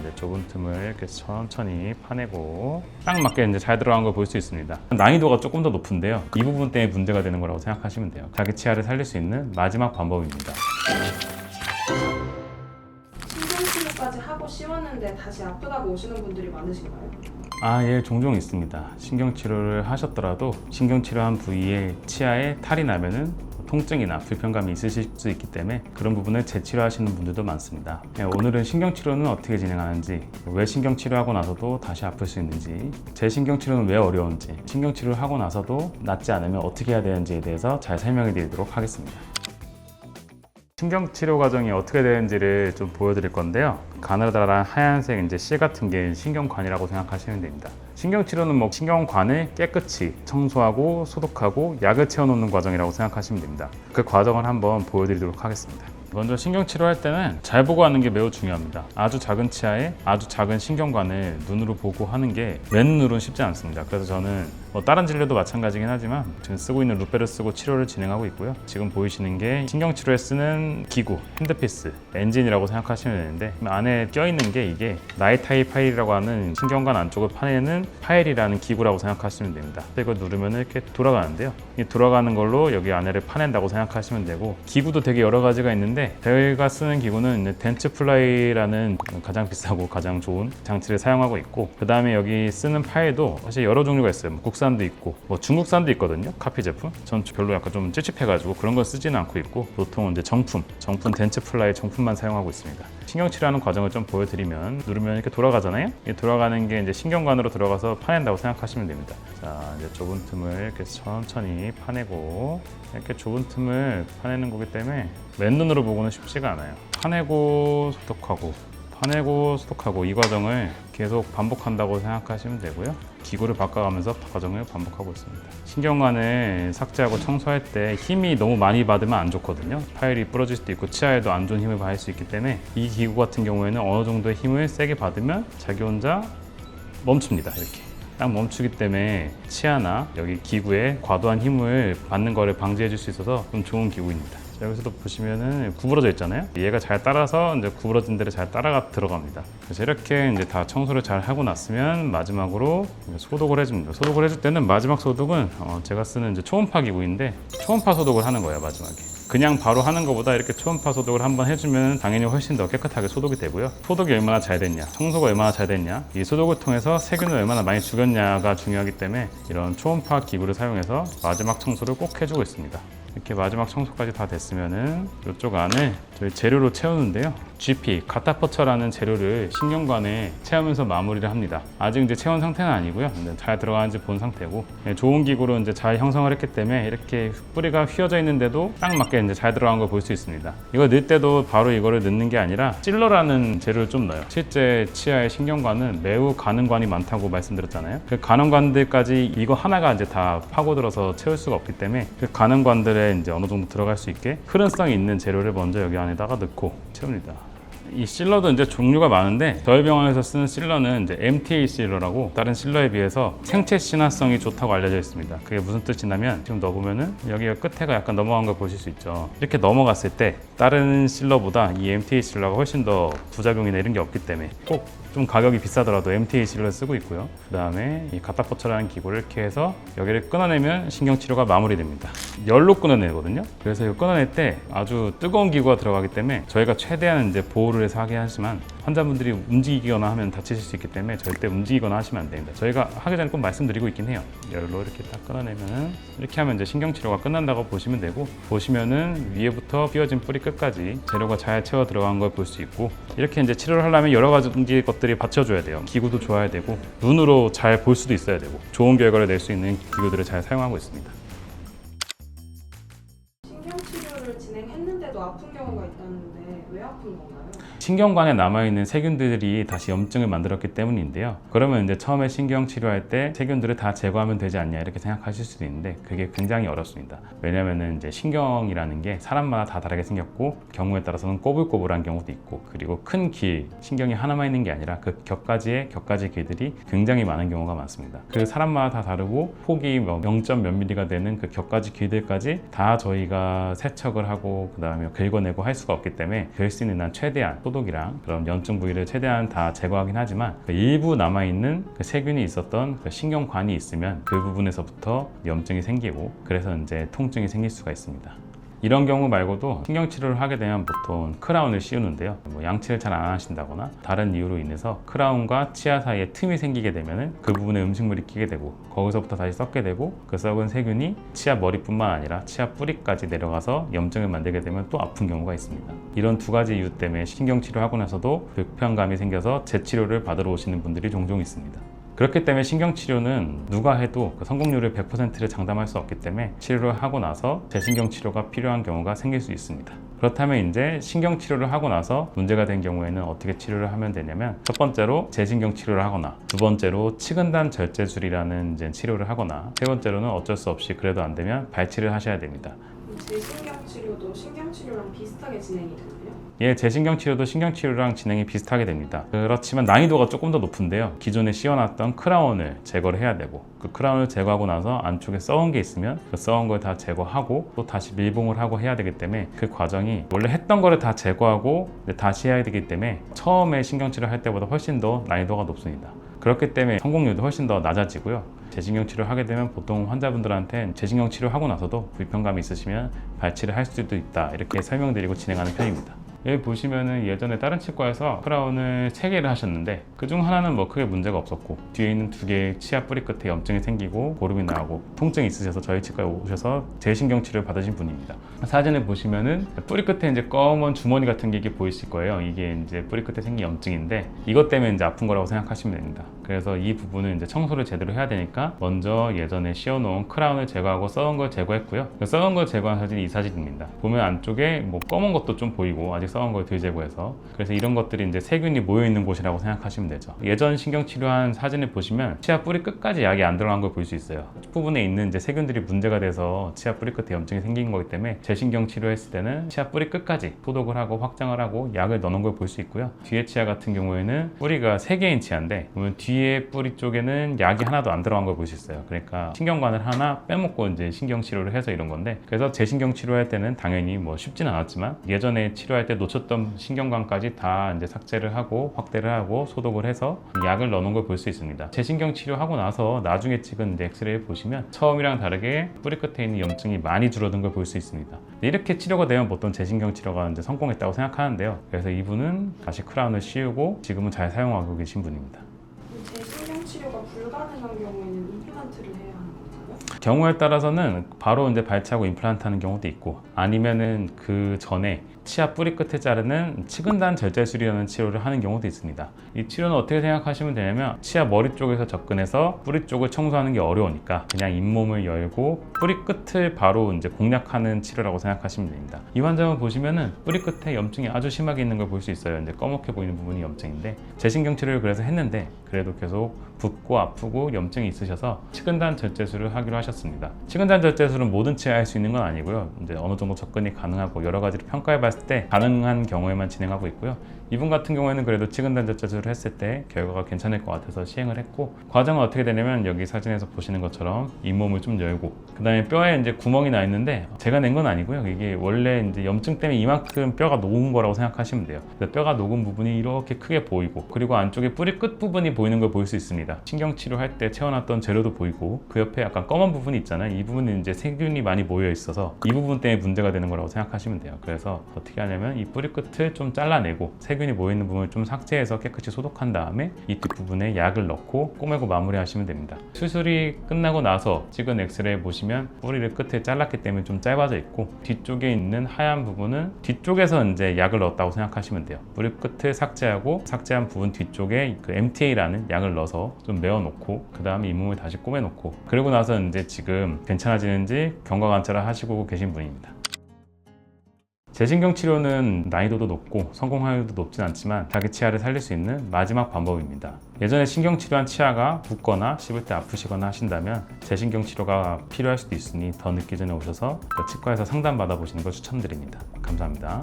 이제 좁은 틈을 이렇게 천천히 파내고 딱 맞게 이제 잘 들어간 걸 볼 수 있습니다. 난이도가 조금 더 높은데요. 이 부분 때문에 문제가 되는 거라고 생각하시면 돼요. 자기 치아를 살릴 수 있는 마지막 방법입니다. 신경치료까지 하고 씌웠는데 다시 아프다고 오시는 분들이 많으신가요? 예, 종종 있습니다. 신경치료를 하셨더라도 신경치료한 부위에 치아에 탈이 나면은 통증이나 불편감이 있으실 수 있기 때문에 그런 부분을 재치료하시는 분들도 많습니다. 오늘은 신경치료는 어떻게 진행하는지, 왜 신경치료하고 나서도 다시 아플 수 있는지, 제 신경치료는 왜 어려운지, 신경치료를 하고 나서도 낫지 않으면 어떻게 해야 되는지에 대해서 잘 설명해 드리도록 하겠습니다. 신경치료 과정이 어떻게 되는지를 좀 보여드릴 건데요. 가느다란 하얀색 이제 실 같은 게 신경관이라고 생각하시면 됩니다. 신경치료는 신경관을 깨끗이 청소하고 소독하고 약을 채워놓는 과정이라고 생각하시면 됩니다. 그 과정을 한번 보여드리도록 하겠습니다. 먼저 신경치료 할 때는 잘 보고 하는 게 매우 중요합니다. 아주 작은 치아에 아주 작은 신경관을 눈으로 보고 하는 게 맨눈으로는 쉽지 않습니다. 그래서 저는 다른 진료도 마찬가지긴 하지만 지금 쓰고 있는 루페를 쓰고 치료를 진행하고 있고요. 지금 보이시는 게 신경치료에 쓰는 기구, 핸드피스, 엔진이라고 생각하시면 되는데 안에 껴있는 게 이게 나이타이 파일이라고 하는 신경관 안쪽을 파내는 파일이라는 기구라고 생각하시면 됩니다. 이걸 누르면 이렇게 돌아가는데요. 이 돌아가는 걸로 여기 안에를 파낸다고 생각하시면 되고, 기구도 되게 여러 가지가 있는데 저희가 쓰는 기구는 덴트플라이라는 가장 비싸고 가장 좋은 장치를 사용하고 있고, 그 다음에 여기 쓰는 파일도 사실 여러 종류가 있어요. 국산도 있고 중국산도 있거든요. 카피 제품. 전 별로 약간 좀 찝찝해가지고 그런 걸 쓰지는 않고 있고, 보통은 이제 정품 덴트플라이 정품만 사용하고 있습니다. 신경치료하는 과정을 좀 보여드리면, 누르면 이렇게 돌아가잖아요. 이 돌아가는 게 이제 신경관으로 들어가서 파낸다고 생각하시면 됩니다. 자, 이제 좁은 틈을 이렇게 천천히 파내고, 이렇게 좁은 틈을 파내는 거기 때문에 맨눈으로 보고는 쉽지가 않아요. 파내고 소독하고 파내고 소독하고 이 과정을 계속 반복한다고 생각하시면 되고요. 기구를 바꿔가면서 과정을 반복하고 있습니다. 신경관을 삭제하고 청소할 때 힘이 너무 많이 받으면 안 좋거든요. 파일이 부러질 수도 있고 치아에도 안 좋은 힘을 받을 수 있기 때문에 이 기구 같은 경우에는 어느 정도의 힘을 세게 받으면 자기 혼자 멈춥니다. 이렇게 딱 멈추기 때문에 치아나 여기 기구에 과도한 힘을 받는 거를 방지해 줄 수 있어서 좀 좋은 기구입니다. 여기서도 보시면은 구부러져 있잖아요. 얘가 잘 따라서 이제 구부러진 데를 잘 따라가 들어갑니다. 그래서 이렇게 이제 다 청소를 잘 하고 났으면 마지막으로 소독을 해줍니다. 소독을 해줄 때는 마지막 소독은 제가 쓰는 이제 초음파 기구인데 초음파 소독을 하는 거예요. 마지막에 그냥 바로 하는 것보다 이렇게 초음파 소독을 한번 해주면 당연히 훨씬 더 깨끗하게 소독이 되고요. 소독이 얼마나 잘 됐냐, 청소가 얼마나 잘 됐냐, 이 소독을 통해서 세균을 얼마나 많이 죽였냐가 중요하기 때문에 이런 초음파 기구를 사용해서 마지막 청소를 꼭 해주고 있습니다. 이렇게 마지막 청소까지 다 됐으면은 이쪽 안에 저희 재료로 채우는데요. GP, 가타퍼처라는 재료를 신경관에 채우면서 마무리를 합니다. 아직 이제 채운 상태는 아니고요. 잘 들어가는지 본 상태고, 좋은 기구로 이제 잘 형성을 했기 때문에 이렇게 뿌리가 휘어져 있는데도 딱 맞게 이제 잘 들어간 걸 볼 수 있습니다. 이거 넣을 때도 바로 이거를 넣는 게 아니라 실러라는 재료를 좀 넣어요. 실제 치아의 신경관은 매우 가능관이 많다고 말씀드렸잖아요. 그 가능관들까지 이거 하나가 이제 다 파고들어서 채울 수가 없기 때문에 그 가능관들에 이제 어느 정도 들어갈 수 있게 흐른성이 있는 재료를 먼저 여기 안에다가 넣고 채웁니다. 이 실러도 이제 종류가 많은데 저희 병원에서 쓰는 실러는 이제 MTA 실러라고 다른 실러에 비해서 생체 진화성이 좋다고 알려져 있습니다. 그게 무슨 뜻이냐면 지금 넣어보면은 여기가 끝에가 약간 넘어간 걸 보실 수 있죠. 이렇게 넘어갔을 때 다른 실러보다 이 MTA 실러가 훨씬 더 부작용이나 이런 게 없기 때문에 꼭 좀 가격이 비싸더라도 MTA 실러를 쓰고 있고요. 그 다음에 이 가타포처라는 기구를 이렇게 해서 여기를 끊어내면 신경치료가 마무리됩니다. 열로 끊어내거든요. 그래서 이거 끊어낼 때 아주 뜨거운 기구가 들어가기 때문에 저희가 최대한 이제 보호를 해서 하게 하지만 환자분들이 움직이거나 하면 다치실 수 있기 때문에 절대 움직이거나 하시면 안 됩니다. 저희가 하기 전에 꼭 말씀드리고 있긴 해요. 열로 이렇게 딱 끊어내면은 이렇게 하면 이제 신경치료가 끝난다고 보시면 되고, 보시면은 위에부터 휘어진 뿌리 끝까지 재료가 잘 채워 들어간 걸 볼 수 있고, 이렇게 이제 치료를 하려면 여러 가지 것들이 받쳐줘야 돼요. 기구도 좋아야 되고 눈으로 잘 볼 수도 있어야 되고 좋은 결과를 낼 수 있는 기구들을 잘 사용하고 있습니다. 신경치료를 진행했는데도 아픈 경우가 있다는데 왜 아픈 건가요? 신경관에 남아있는 세균들이 다시 염증을 만들었기 때문인데요. 그러면 이제 처음에 신경 치료할 때 세균들을 다 제거하면 되지 않냐 이렇게 생각하실 수도 있는데 그게 굉장히 어렵습니다. 왜냐면은 이제 신경이라는 게 사람마다 다 다르게 생겼고 경우에 따라서는 꼬불꼬불한 경우도 있고, 그리고 큰 길, 신경이 하나만 있는 게 아니라 그 격가지에 격가지 길들이 굉장히 많은 경우가 많습니다. 그 사람마다 다 다르고 폭이 0점 몇 밀리가 되는 그 격가지 길들까지 다 저희가 세척을 하고 그 다음에 긁어내고 할 수가 없기 때문에 될 수 있는 한 최대한 소독이랑 그런 염증 부위를 최대한 다 제거하긴 하지만 그 일부 남아있는 그 세균이 있었던 그 신경관이 있으면 그 부분에서부터 염증이 생기고 그래서 이제 통증이 생길 수가 있습니다. 이런 경우 말고도 신경치료를 하게 되면 보통 크라운을 씌우는데요. 뭐 양치를 잘 안 하신다거나 다른 이유로 인해서 크라운과 치아 사이에 틈이 생기게 되면 그 부분에 음식물이 끼게 되고 거기서부터 다시 썩게 되고 그 썩은 세균이 치아 머리뿐만 아니라 치아 뿌리까지 내려가서 염증을 만들게 되면 또 아픈 경우가 있습니다. 이런 두 가지 이유 때문에 신경치료하고 나서도 불편감이 생겨서 재치료를 받으러 오시는 분들이 종종 있습니다. 그렇기 때문에 신경치료는 누가 해도 그 성공률을 100%를 장담할 수 없기 때문에 치료를 하고 나서 재신경치료가 필요한 경우가 생길 수 있습니다. 그렇다면 이제 신경치료를 하고 나서 문제가 된 경우에는 어떻게 치료를 하면 되냐면 첫 번째로 재신경치료를 하거나 두 번째로 치근단 절제술이라는 이제 치료를 하거나 세 번째로는 어쩔 수 없이 그래도 안 되면 발치를 하셔야 됩니다. 재신경치료도 신경치료랑 비슷하게 진행이 되나요? 예, 재신경치료도 신경치료랑 진행이 비슷하게 됩니다. 그렇지만 난이도가 조금 더 높은데요. 기존에 씌워놨던 크라운을 제거를 해야 되고 그 크라운을 제거하고 나서 안쪽에 썩은 게 있으면 그 썩은 걸 다 제거하고 또 다시 밀봉을 하고 해야 되기 때문에 그 과정이 원래 했던 거를 다 제거하고 다시 해야 되기 때문에 처음에 신경치료 할 때보다 훨씬 더 난이도가 높습니다. 그렇기 때문에 성공률도 훨씬 더 낮아지고요. 재신경치료를 하게 되면 보통 환자분들한테 재신경치료하고 나서도 불편감이 있으시면 발치를 할 수도 있다 이렇게 설명드리고 진행하는 편입니다. 여기 보시면은 예전에 다른 치과에서 크라운을 3개를 하셨는데 그중 하나는 뭐 크게 문제가 없었고 뒤에 있는 2개의 치아 뿌리 끝에 염증이 생기고 고름이 나고 통증이 있으셔서 저희 치과에 오셔서 재신경치료를 받으신 분입니다. 사진을 보시면은 뿌리 끝에 이제 검은 주머니 같은 게 보이실 거예요. 이게 이제 뿌리 끝에 생긴 염증인데 이것 때문에 이제 아픈 거라고 생각하시면 됩니다. 그래서 이 부분은 이제 청소를 제대로 해야 되니까 먼저 예전에 씌워놓은 크라운을 제거하고 썩은 걸 제거했고요. 그 썩은 걸 제거한 사진이 이 사진입니다. 보면 안쪽에 뭐 검은 것도 좀 보이고 아직 썩은 걸 덜 제거해서 그래서 이런 것들이 이제 세균이 모여 있는 곳이라고 생각하시면 되죠. 예전 신경치료한 사진을 보시면 치아 뿌리 끝까지 약이 안 들어간 걸 볼 수 있어요. 부분에 있는 이제 세균들이 문제가 돼서 치아 뿌리 끝에 염증이 생긴 거기 때문에 재신경치료했을 때는 치아 뿌리 끝까지 소독을 하고 확장을 하고 약을 넣는 걸 볼 수 있고요. 뒤에 치아 같은 경우에는 뿌리가 3개인 치아인데 보면 뒤에 뿌리 쪽에는 약이 하나도 안 들어간 걸 볼 수 있어요. 그러니까 신경관을 하나 빼먹고 이제 신경치료를 해서 이런 건데 그래서 재신경치료할 때는 당연히 뭐 쉽지는 않았지만 예전에 치료할 때 놓쳤던 신경관까지 다 이제 삭제를 하고 확대를 하고 소독을 해서 약을 넣는 걸 볼 수 있습니다. 재신경 치료하고 나서 나중에 찍은 엑스레이 보시면 처음이랑 다르게 뿌리 끝에 있는 염증이 많이 줄어든 걸 볼 수 있습니다. 이렇게 치료가 되면 보통 재신경 치료가 이제 성공했다고 생각하는데요. 그래서 이분은 다시 크라운을 씌우고 지금은 잘 사용하고 계신 분입니다. 재신경치료가 불가능한 경우에는 임플란트를 해야 하는 건가요? 경우에 따라서는 바로 이제 발치하고 임플란트 하는 경우도 있고 아니면은 그 전에 치아 뿌리 끝에 자르는 치근단 절제술이라는 치료를 하는 경우도 있습니다. 이 치료는 어떻게 생각하시면 되냐면 치아 머리 쪽에서 접근해서 뿌리 쪽을 청소하는 게 어려우니까 그냥 잇몸을 열고 뿌리 끝을 바로 이제 공략하는 치료라고 생각하시면 됩니다. 이 환자분 보시면은 뿌리 끝에 염증이 아주 심하게 있는 걸 볼 수 있어요. 이제 꺼멓게 보이는 부분이 염증인데 재신경 치료를 그래서 했는데 그래도 계속 붓고 아프고 염증이 있으셔서 치근단 절제술을 하기로 하셨습니다. 치근단 절제술은 모든 치아에 할 수 있는 건 아니고요. 이제 어느 정도 접근이 가능하고 여러 가지를 평가해 봤을 때 가능한 경우에만 진행하고 있고요. 이분 같은 경우에는 그래도 치근단 절제술을 했을 때 결과가 괜찮을 것 같아서 시행을 했고 과정은 어떻게 되냐면 여기 사진에서 보시는 것처럼 잇몸을 좀 열고 그 다음에 뼈에 이제 구멍이 나 있는데 제가 낸 건 아니고요. 이게 원래 이제 염증 때문에 이만큼 뼈가 녹은 거라고 생각하시면 돼요. 그래서 뼈가 녹은 부분이 이렇게 크게 보이고 그리고 안쪽에 뿌리 끝 부분이 보이는 걸 볼 수 있습니다. 신경치료할 때 채워놨던 재료도 보이고 그 옆에 약간 검은 부분이 있잖아요. 이 부분은 이제 세균이 많이 모여 있어서 이 부분 때문에 문제가 되는 거라고 생각하시면 돼요. 그래서 어떻게 하냐면 이 뿌리 끝을 좀 잘라내고 세균이 모여있는 부분을 좀 삭제해서 깨끗이 소독한 다음에 이 뒷부분에 약을 넣고 꼬매고 마무리하시면 됩니다. 수술이 끝나고 나서 찍은 엑스레이 보시면 뿌리를 끝에 잘랐기 때문에 좀 짧아져 있고 뒤쪽에 있는 하얀 부분은 뒤쪽에서 이제 약을 넣었다고 생각하시면 돼요. 뿌리 끝을 삭제하고 삭제한 부분 뒤쪽에 그 MTA라는 약을 넣어서 좀 메워놓고 그 다음에 잇몸을 다시 꼬매놓고 그러고 나서 이제 지금 괜찮아지는지 경과 관찰을 하시고 계신 분입니다. 재신경 치료는 난이도도 높고 성공 확률도 높진 않지만 자기 치아를 살릴 수 있는 마지막 방법입니다. 예전에 신경 치료한 치아가 붓거나 씹을 때 아프시거나 하신다면 재신경 치료가 필요할 수도 있으니 더 늦기 전에 오셔서 치과에서 상담 받아보시는 걸 추천드립니다. 감사합니다.